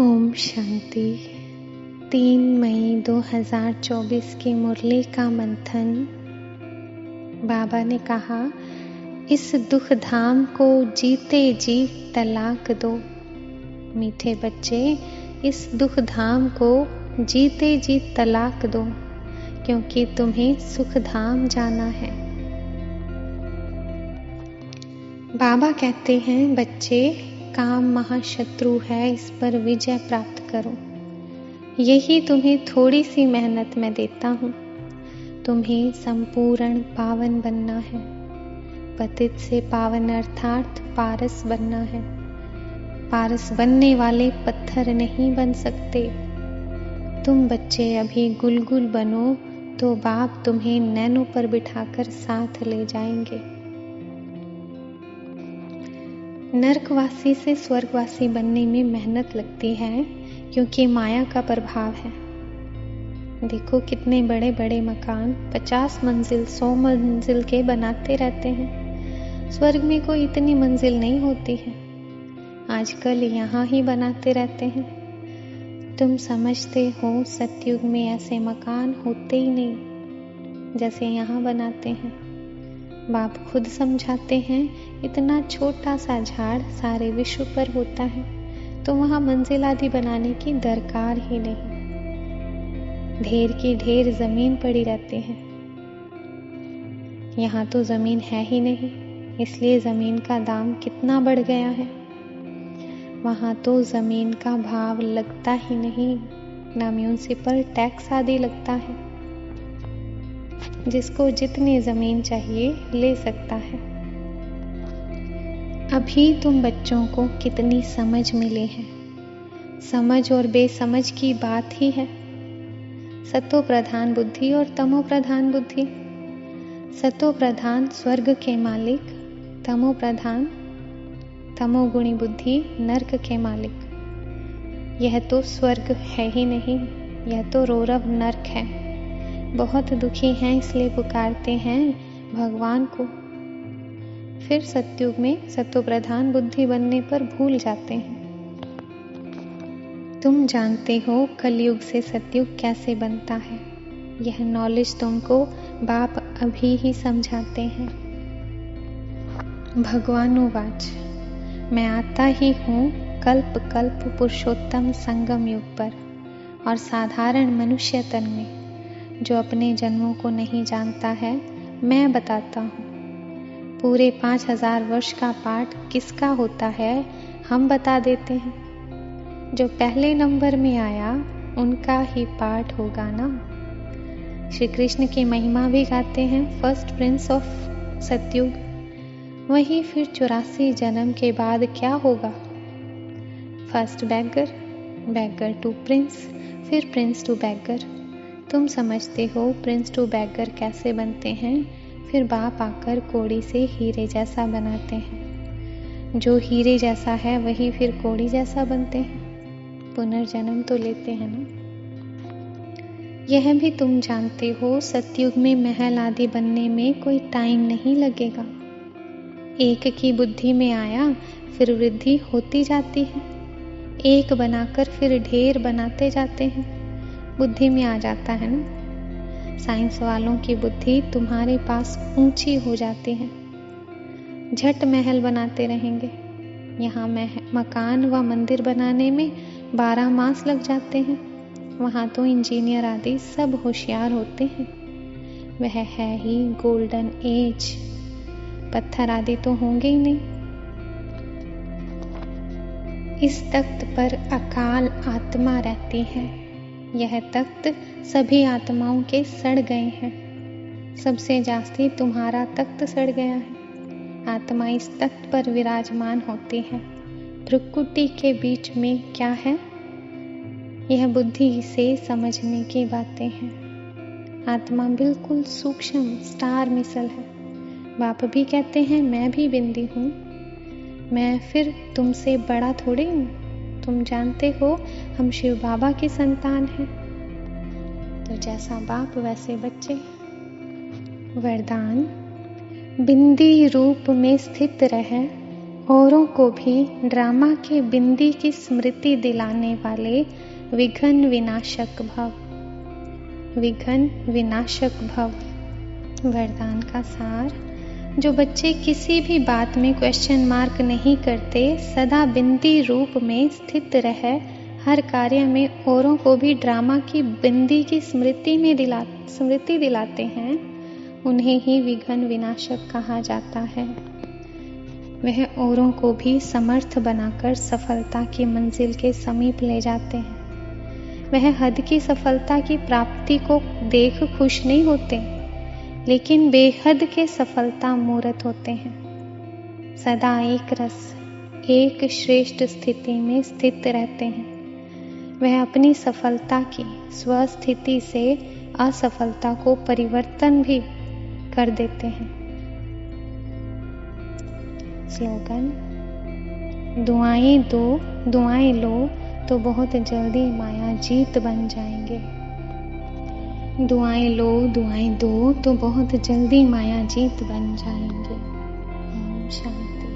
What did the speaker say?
ओम शांति। 3 मई 2024 की मुरली का मंथन। बाबा ने कहा, इस दुख धाम को जीते जी तलाक दो। मीठे बच्चे, इस दुख धाम को जीते जी तलाक दो, क्योंकि तुम्हें सुख धाम जाना है। बाबा कहते हैं, बच्चे, काम महाशत्रु है, इस पर विजय प्राप्त करो। यही तुम्हें थोड़ी सी मेहनत में देता हूँ। तुम्हें संपूर्ण पावन बनना है। पतित से पावन अर्थात पारस बनना है। पारस बनने वाले पत्थर नहीं बन सकते। तुम बच्चे अभी गुलगुल बनो तो बाप तुम्हें नैनों पर बिठाकर साथ ले जाएंगे। नरकवासी से स्वर्गवासी बनने में मेहनत लगती है, क्योंकि माया का प्रभाव है। देखो कितने बड़े बड़े मकान 50 मंजिल 100 मंजिल के बनाते रहते हैं। स्वर्ग में कोई इतनी मंजिल नहीं होती है। आजकल यहाँ ही बनाते रहते हैं। तुम समझते हो सतयुग में ऐसे मकान होते ही नहीं जैसे यहाँ बनाते हैं। बाप खुद समझाते हैं, इतना छोटा सा झाड़ सारे विश्व पर होता है, तो वहाँ मंजिल आदि बनाने की दरकार ही नहीं। ढेर की ढेर जमीन पड़ी रहती है। यहाँ तो जमीन है ही नहीं, इसलिए जमीन का दाम कितना बढ़ गया है। वहाँ तो जमीन का भाव लगता ही नहीं, ना म्यूनिसिपल टैक्स आदि लगता है। जिसको जितनी जमीन चाहिए ले सकता है। अभी तुम बच्चों को कितनी समझ मिली है। समझ और बेसमझ की बात ही है। सतो प्रधान बुद्धि और तमो प्रधान बुद्धि। सतो प्रधान स्वर्ग के मालिक, तमो प्रधान तमोगुणी बुद्धि नरक के मालिक। यह तो स्वर्ग है ही नहीं, यह तो रौरव नरक है। बहुत दुखी हैं, इसलिए पुकारते हैं भगवान को। फिर सतयुग में सतो प्रधान बुद्धि बनने पर भूल जाते हैं। तुम जानते हो कलयुग से सतयुग कैसे बनता है। यह नॉलेज तुमको बाप अभी ही समझाते हैं। भगवानुवाच, मैं आता ही हूँ कल्प कल्प पुरुषोत्तम संगम युग पर और साधारण मनुष्य तन में। जो अपने जन्मों को नहीं जानता है, मैं बताता हूँ। पूरे 5000 वर्ष का पाठ किसका होता है, हम बता देते हैं। जो पहले नंबर में आया उनका ही पाठ होगा ना। श्री कृष्ण की महिमा भी गाते हैं, फर्स्ट प्रिंस ऑफ सतयुग। वही फिर 84 जन्म के बाद क्या होगा। First beggar, beggar to prince, फिर प्रिंस टू बैगर। तुम समझते हो प्रिंस टू बैगर कैसे बनते हैं। फिर बाप आकर कोड़ी से हीरे जैसा बनाते हैं। जो हीरे जैसा है वही फिर कोड़ी जैसा बनते हैं। पुनर्जन्म तो लेते हैं ना। यह भी तुम जानते हो सतयुग में महल आदि बनने में कोई टाइम नहीं लगेगा। एक की बुद्धि में आया, फिर वृद्धि होती जाती है। एक बनाकर फिर ढेर बनाते जाते हैं। बुद्धि में आ जाता है ना। साइंस वालों की बुद्धि तुम्हारे पास ऊंची हो जाती है। झट महल बनाते रहेंगे। यहाँ मकान व मंदिर बनाने में 12 मास लग जाते हैं। वहाँ तो इंजीनियर आदि सब होशियार होते हैं। वह है ही गोल्डन एज। पत्थर आदि तो होंगे ही नहीं। इस तख्त पर अकाल आत्मा रहती है। यह तख्त सभी आत्माओं के सड़ गए हैं। सबसे जास्ती तुम्हारा तख्त सड़ गया है। आत्मा इस तख्त पर विराजमान होती है। भ्रुकुटी के बीच में क्या है, यह बुद्धि से समझने की बातें हैं। आत्मा बिल्कुल सूक्ष्म स्टार मिसल है। बाप भी कहते हैं, मैं भी बिंदी हूँ। मैं फिर तुमसे बड़ा थोड़ी हूँ। तुम जानते हो हम शिव बाबा की संतान हैं। तो जैसा बाप वैसे बच्चे। वरदान, बिंदी रूप में स्थित रह औरों को भी ड्रामा के बिंदी की स्मृति दिलाने वाले विघ्न विनाशक भव। विघ्न विनाशक भव। वरदान का सार। जो बच्चे किसी भी बात में क्वेश्चन मार्क नहीं करते, सदा बिंदी रूप में स्थित रह हर कार्य में औरों को भी ड्रामा की बिंदी की स्मृति दिलाते हैं, उन्हें ही विघ्न विनाशक कहा जाता है। वह औरों को भी समर्थ बनाकर सफलता की मंजिल के समीप ले जाते हैं। वह हद की सफलता की प्राप्ति को देख खुश नहीं होते, लेकिन बेहद के सफलता मूर्त होते हैं। सदा एक रस, एक श्रेष्ठ स्थिति में स्थित रहते हैं। वह अपनी सफलता की स्वस्थिति से असफलता को परिवर्तन भी कर देते हैं। स्लोगन। दुआएं दो, दुआएं लो तो बहुत जल्दी माया जीत बन जाएंगे। दुआएं लो, दुआएं दो तो बहुत जल्दी माया जीत बन जाएंगे। ओम शांति।